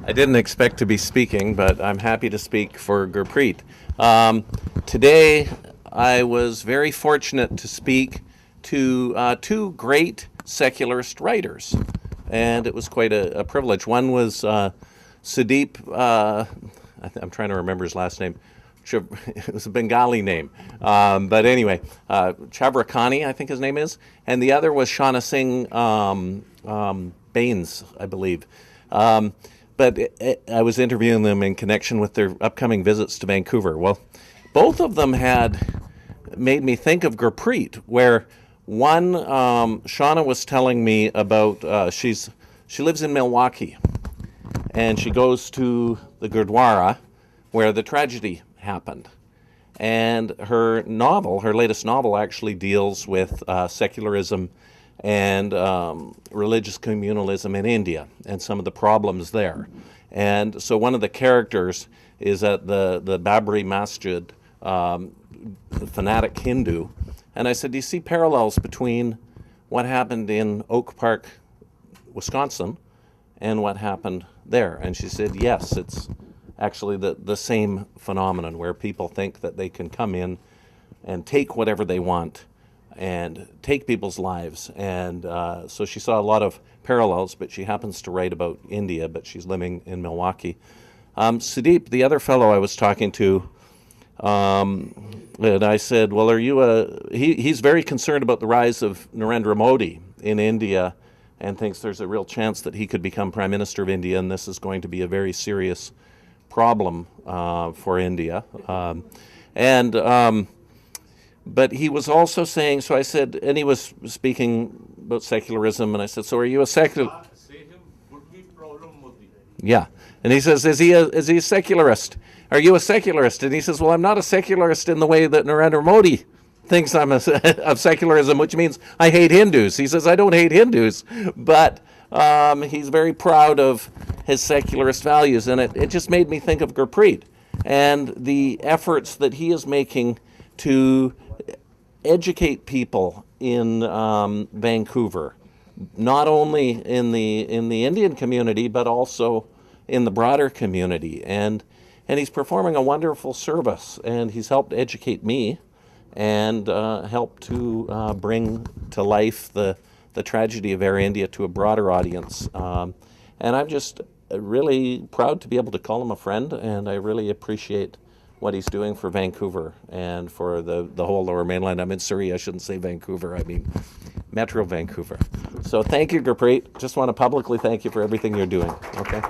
I didn't expect to be speaking, but I'm happy to speak for Gurpreet. Today, I was very fortunate to speak to two great secularist writers, and it was quite a privilege. One was Sudeep, I'm trying to remember his last name. It was a Bengali name. But anyway, Chavrakani, I think his name is. And the other was Shauna Singh Baines, I believe. But I was interviewing them in connection with their upcoming visits to Vancouver. Well, both of them had made me think of Gurpreet, where one, Shauna was telling me about, she lives in Milwaukee, and she goes to the Gurdwara where the tragedy happened. And her novel, her latest novel, actually deals with secularism and religious communalism in India and some of the problems there. And so one of the characters is at the Babri Masjid, fanatic Hindu. And I said, do you see parallels between what happened in Oak Park, Wisconsin, and what happened there? And she said, yes, it's actually the same phenomenon where people think that they can come in and take whatever they want and take people's lives. And so she saw a lot of parallels, but she happens to write about India, but she's living in Milwaukee. Sudeep, the other fellow I was talking to, and I said, well, are you he's very concerned about the rise of Narendra Modi in India and thinks there's a real chance that he could become Prime Minister of India, and this is going to be a very serious problem for India. But he was also saying, so I said, and he was speaking about secularism, and I said, so are you a secular? Yeah. And he says, is he a secularist? Are you a secularist? And he says, well, I'm not a secularist in the way that Narendra Modi thinks I'm of secularism, which means I hate Hindus. He says, I don't hate Hindus, but he's very proud of his secularist values. And it just made me think of Gurpreet and the efforts that he is making to educate people in Vancouver, not only in the Indian community, but also in the broader community. And he's performing a wonderful service, and he's helped educate me and helped to bring to life the tragedy of Air India to a broader audience. And I'm just really proud to be able to call him a friend, and I really appreciate what he's doing for Vancouver and for the whole Lower Mainland. I'm in Surrey, I shouldn't say Vancouver, I mean Metro Vancouver. So thank you, Gurpreet. Just want to publicly thank you for everything you're doing, okay?